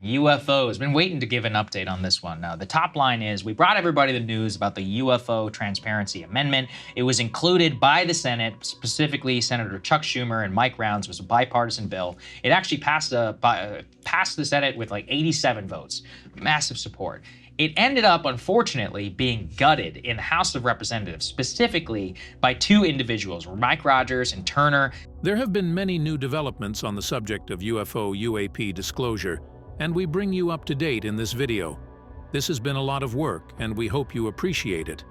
UFOs. Been waiting to give an update on this one. Now, the top line is we brought everybody the news about the UFO Transparency Amendment. It was included by the Senate, specifically Senator Chuck Schumer and Mike Rounds. It was a bipartisan bill. It actually passed the Senate with like 87 votes. Massive support. It ended up, unfortunately, being gutted in the House of Representatives, specifically by two individuals, Mike Rogers and Turner. There have been many new developments on the subject of UFO-UAP disclosure, and we bring you up to date in this video. This has been a lot of work, and we hope you appreciate it.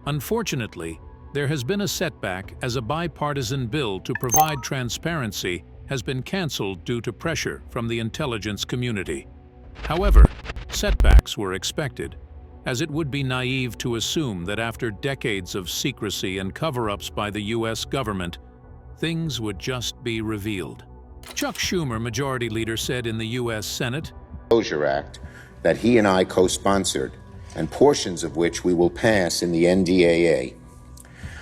Unfortunately, there has been a setback as a bipartisan bill to provide transparency has been canceled due to pressure from the intelligence community. However, setbacks were expected, as it would be naive to assume that after decades of secrecy and cover-ups by the U.S. government, things would just be revealed. Chuck Schumer, Majority Leader, said in the U.S. Senate, Disclosure Act that he and I co-sponsored, and portions of which we will pass in the NDAA.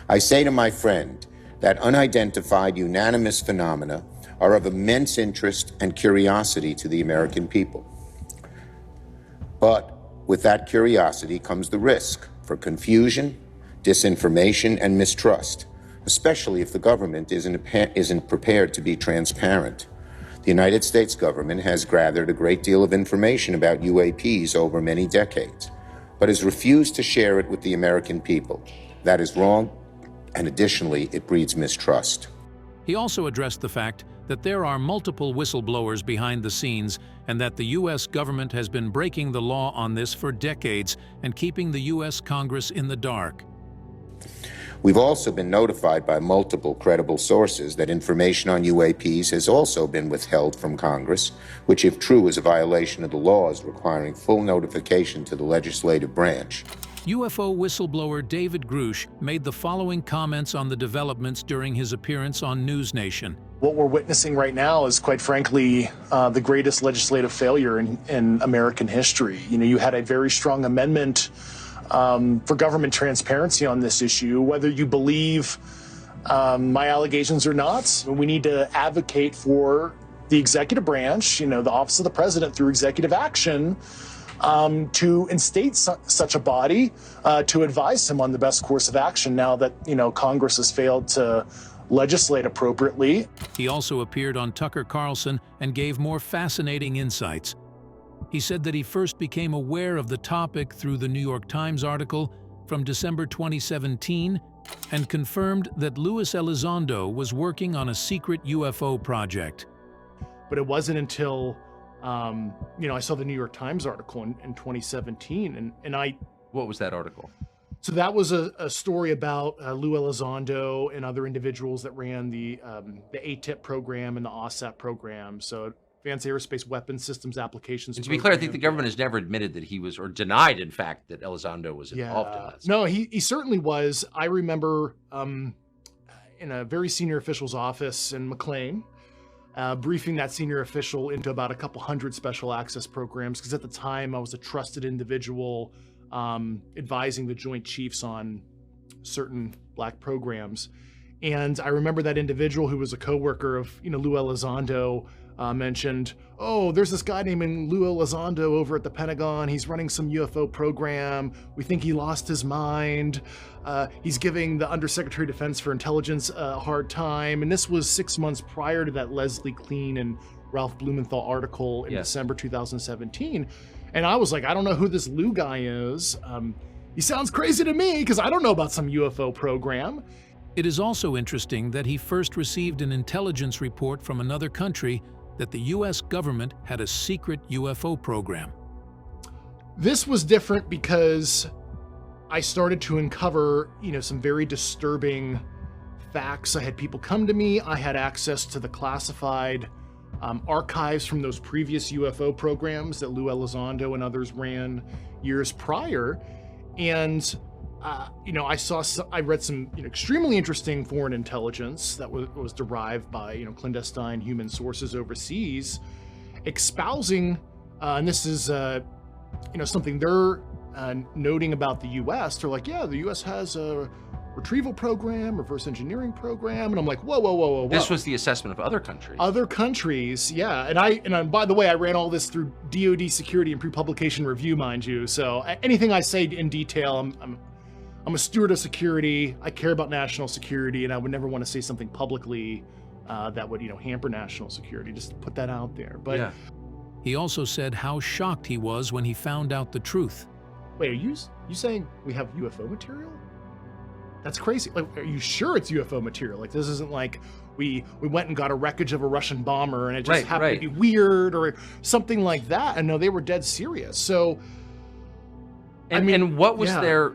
I say to my friend that unidentified unanimous phenomena are of immense interest and curiosity to the American people. But with that curiosity comes the risk for confusion, disinformation, and mistrust, especially if the government isn't prepared to be transparent. The United States government has gathered a great deal of information about UAPs over many decades, but has refused to share it with the American people. That is wrong, and additionally, it breeds mistrust. He also addressed the fact that there are multiple whistleblowers behind the scenes and that the U.S. government has been breaking the law on this for decades and keeping the U.S. Congress in the dark. We've also been notified by multiple credible sources that information on UAPs has also been withheld from Congress, which, if true, is a violation of the laws requiring full notification to the legislative branch. UFO whistleblower David Grusch made the following comments on the developments during his appearance on News Nation. What we're witnessing right now is, quite frankly, the greatest legislative failure in American history. You know, you had a very strong amendment for government transparency on this issue. Whether you believe my allegations or not, we need to advocate for the executive branch, you know, the Office of the President, through executive action, to instate such a body to advise him on the best course of action now that, you know, Congress has failed to legislate appropriately. He also appeared on Tucker Carlson and gave more fascinating insights. He said that he first became aware of the topic through the New York Times article from December 2017 and confirmed that Luis Elizondo was working on a secret UFO project. But it wasn't until you know, I saw the New York Times article in 2017, and I... What was that article? So that was a story about Lou Elizondo and other individuals that ran the ATIP program and the OSAP program. So Advanced Aerospace Weapons Systems Applications. And to be clear, I think the government has never admitted that he was, or denied, in fact, that Elizondo was involved in that. No, he certainly was. I remember in a very senior official's office in McLean, briefing that senior official into about a couple hundred special access programs, because at the time I was a trusted individual advising the Joint Chiefs on certain black programs. And I remember that individual, who was a coworker of, you know, Lou Elizondo, mentioned, oh, there's this guy named Lou Elizondo over at the Pentagon. He's running some UFO program. We think he lost his mind. He's giving the Undersecretary of Defense for Intelligence a hard time. And this was 6 months prior to that Leslie Kleen and Ralph Blumenthal article in December 2017. And I was like, I don't know who this Lou guy is. He sounds crazy to me because I don't know about some UFO program. It is also interesting that he first received an intelligence report from another country that the U.S. government had a secret UFO program. This was different because I started to uncover, you know, some very disturbing facts. I had people come to me. I had access to the classified archives from those previous UFO programs that Lou Elizondo and others ran years prior. And, you know, I read some, you know, extremely interesting foreign intelligence that was derived by, you know, clandestine human sources overseas, espousing, and this is, you know, something they're noting about the U.S. They're like, yeah, the U.S. has retrieval program, reverse engineering program. And I'm like, whoa, whoa, whoa, whoa, whoa. This was the assessment of other countries. Other countries, yeah. And by the way, I ran all this through DoD security and pre-publication review, mind you. So anything I say in detail, I'm a steward of security. I care about national security, and I would never want to say something publicly that would, hamper national security. Just to put that out there. But yeah. He also said how shocked he was when he found out the truth. wait, are you saying we have UFO material? That's crazy. Like, are you sure it's UFO material? Like, this isn't like we went and got a wreckage of a Russian bomber and it just happened to be weird or something like that. And no, they were dead serious. So, and what was their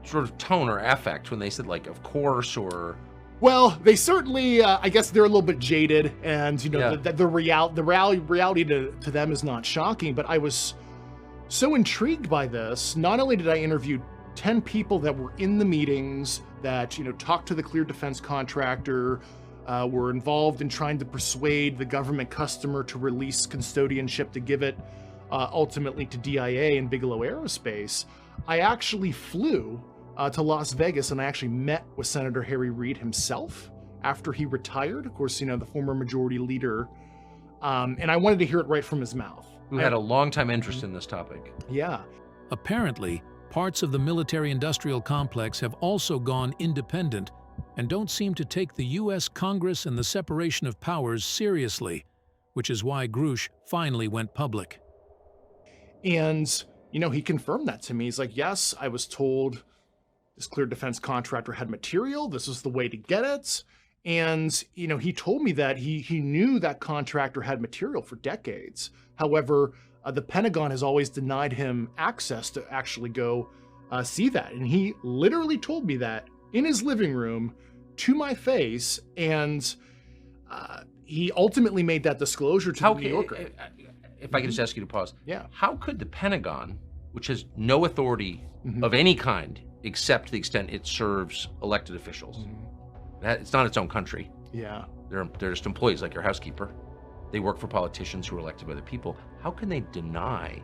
sort of tone or affect when they said, like, of course, or? Well, they certainly, I guess they're a little bit jaded, and the reality to them is not shocking. But I was so intrigued by this. Not only did I interview 10 people that were in the meetings that talked to the cleared defense contractor, were involved in trying to persuade the government customer to release custodianship to give it ultimately to DIA and Bigelow Aerospace. I actually flew to Las Vegas, and I actually met with Senator Harry Reid himself after he retired. Of course, the former majority leader. And I wanted to hear it right from his mouth. Who had a long-time interest in this topic. Yeah. Apparently, parts of the military-industrial complex have also gone independent and don't seem to take the U.S. Congress and the separation of powers seriously, which is why Grusch finally went public. And, he confirmed that to me. He's like, yes, I was told this cleared defense contractor had material. This was the way to get it. And, he told me that he knew that contractor had material for decades. However, the Pentagon has always denied him access to actually go see that. And he literally told me that in his living room to my face. And he ultimately made that disclosure to the New Yorker. If I could just ask you to pause. Yeah. How could the Pentagon, which has no authority of any kind, except to the extent it serves elected officials, it's not its own country. Yeah. They're just employees like your housekeeper. They work for politicians who are elected by the people. How can they deny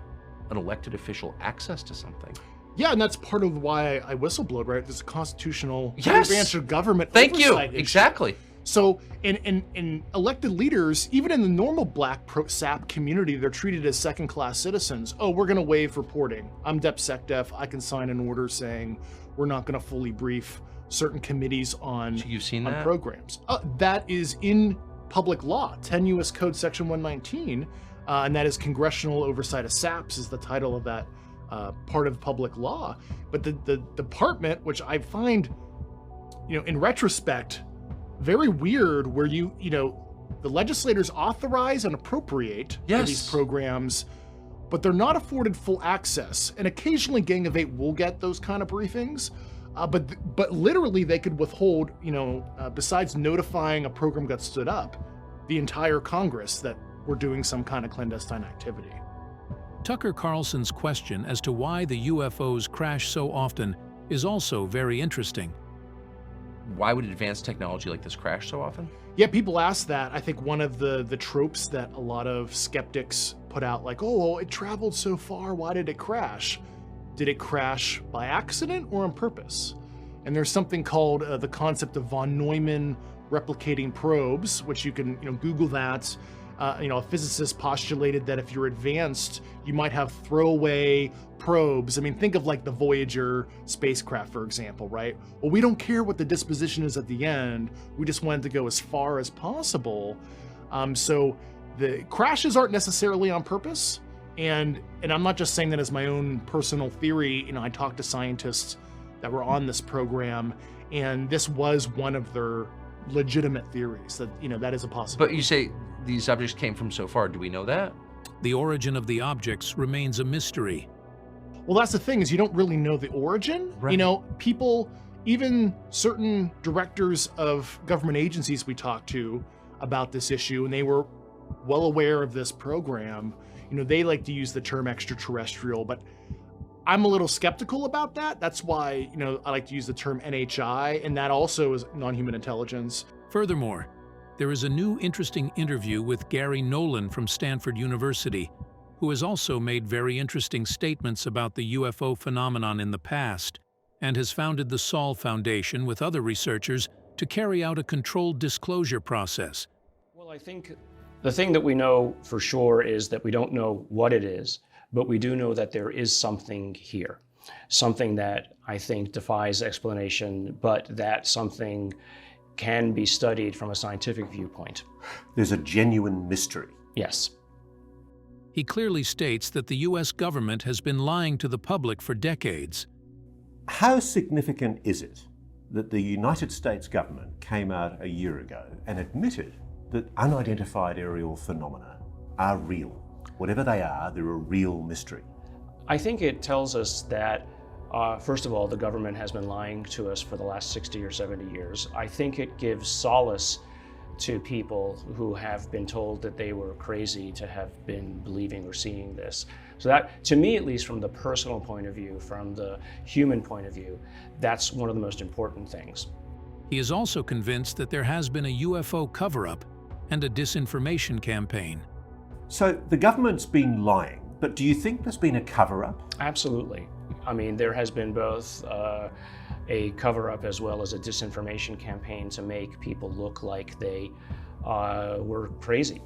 an elected official access to something? Yeah, and that's part of why I whistleblowed, right? There's a constitutional branch of government Thank you. issue. Exactly. So in elected leaders, even in the normal black SAP community, they're treated as second-class citizens. Oh, we're going to waive reporting. I'm DepSecDef. I can sign an order saying we're not going to fully brief certain committees on, so you've seen that? programs. That is in public law, 10 U.S. Code Section 119, and that is Congressional Oversight of SAPs is the title of that part of public law. But the department, which I find, in retrospect, very weird, where the legislators authorize and appropriate for these programs, but they're not afforded full access. And occasionally Gang of Eight will get those kind of briefings, but literally they could withhold, besides notifying a program got stood up, the entire Congress that we're doing some kind of clandestine activity. Tucker Carlson's question as to why the UFOs crash so often is also very interesting. Why would advanced technology like this crash so often? Yeah, people ask that. I think one of the tropes that a lot of skeptics put out, like, oh, it traveled so far, why did it crash? Did it crash by accident or on purpose? And there's something called the concept of von Neumann replicating probes, which you can Google that. A physicist postulated that if you're advanced, you might have throwaway probes. I mean, think of like the Voyager spacecraft, for example, right? Well, we don't care what the disposition is at the end. We just wanted to go as far as possible. So the crashes aren't necessarily on purpose. And I'm not just saying that as my own personal theory. I talked to scientists that were on this program, and this was one of their legitimate theories that, that is a possibility. But you say these objects came from so far. Do we know that? The origin of the objects remains a mystery. Well, that's the thing, is you don't really know the origin. Right. People, even certain directors of government agencies we talked to about this issue, and they were well aware of this program. They like to use the term extraterrestrial, but I'm a little skeptical about that. That's why, I like to use the term NHI, and that also is non-human intelligence. Furthermore, there is a new interesting interview with Garry Nolan from Stanford University, who has also made very interesting statements about the UFO phenomenon in the past and has founded the Sol Foundation with other researchers to carry out a controlled disclosure process. Well, I think the thing that we know for sure is that we don't know what it is, but we do know that there is something here. Something that I think defies explanation, but that something can be studied from a scientific viewpoint. There's a genuine mystery. Yes. He clearly states that the U.S. government has been lying to the public for decades. How significant is it that the United States government came out a year ago and admitted that unidentified aerial phenomena are real? Whatever they are, they're a real mystery. I think it tells us that, first of all, the government has been lying to us for the last 60 or 70 years. I think it gives solace to people who have been told that they were crazy to have been believing or seeing this. So that, to me, at least from the personal point of view, from the human point of view, that's one of the most important things. He is also convinced that there has been a UFO cover-up and a disinformation campaign. So the government's been lying, but do you think there's been a cover-up? Absolutely. I mean, there has been both a cover-up as well as a disinformation campaign to make people look like they were crazy.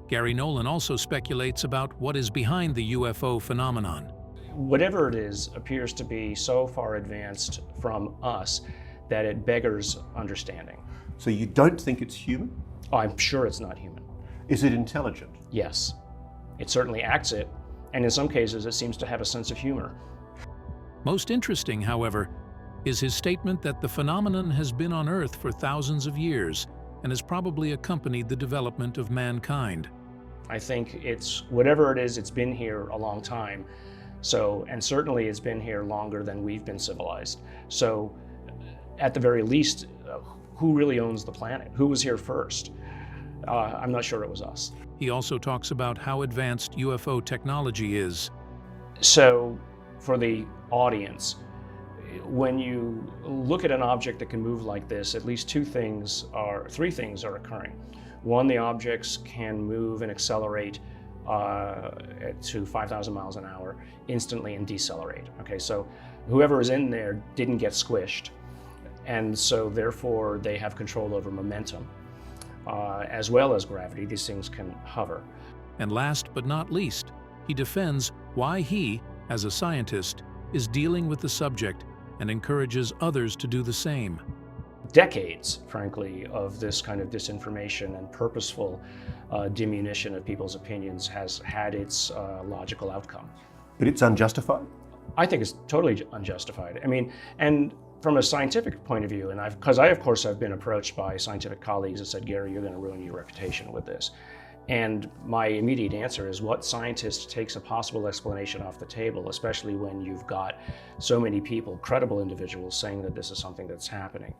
Garry Nolan also speculates about what is behind the UFO phenomenon. Whatever it is appears to be so far advanced from us that it beggars understanding. So you don't think it's human? Oh, I'm sure it's not human. Is it intelligent? Yes. It certainly acts it, and in some cases it seems to have a sense of humor. Most interesting, however, is his statement that the phenomenon has been on Earth for thousands of years and has probably accompanied the development of mankind. I think it's, whatever it is, it's been here a long time. So, and certainly it's been here longer than we've been civilized. So, at the very least, who really owns the planet? Who was here first? I'm not sure it was us. He also talks about how advanced UFO technology is. So, for the audience, when you look at an object that can move like this, at least three things are occurring. One, the objects can move and accelerate to 5,000 miles an hour instantly and decelerate. Okay, so whoever is in there didn't get squished, and so therefore they have control over momentum as well as gravity. These things can hover. And last but not least, he defends why he, as a scientist, is dealing with the subject and encourages others to do the same. Decades, frankly, of this kind of disinformation and purposeful diminution of people's opinions has had its logical outcome. But it's unjustified? I think it's totally unjustified. I mean, and from a scientific point of view, and because I, of course, have been approached by scientific colleagues that said, Garry, you're going to ruin your reputation with this. And my immediate answer is, what scientist takes a possible explanation off the table, especially when you've got so many people, credible individuals, saying that this is something that's happening?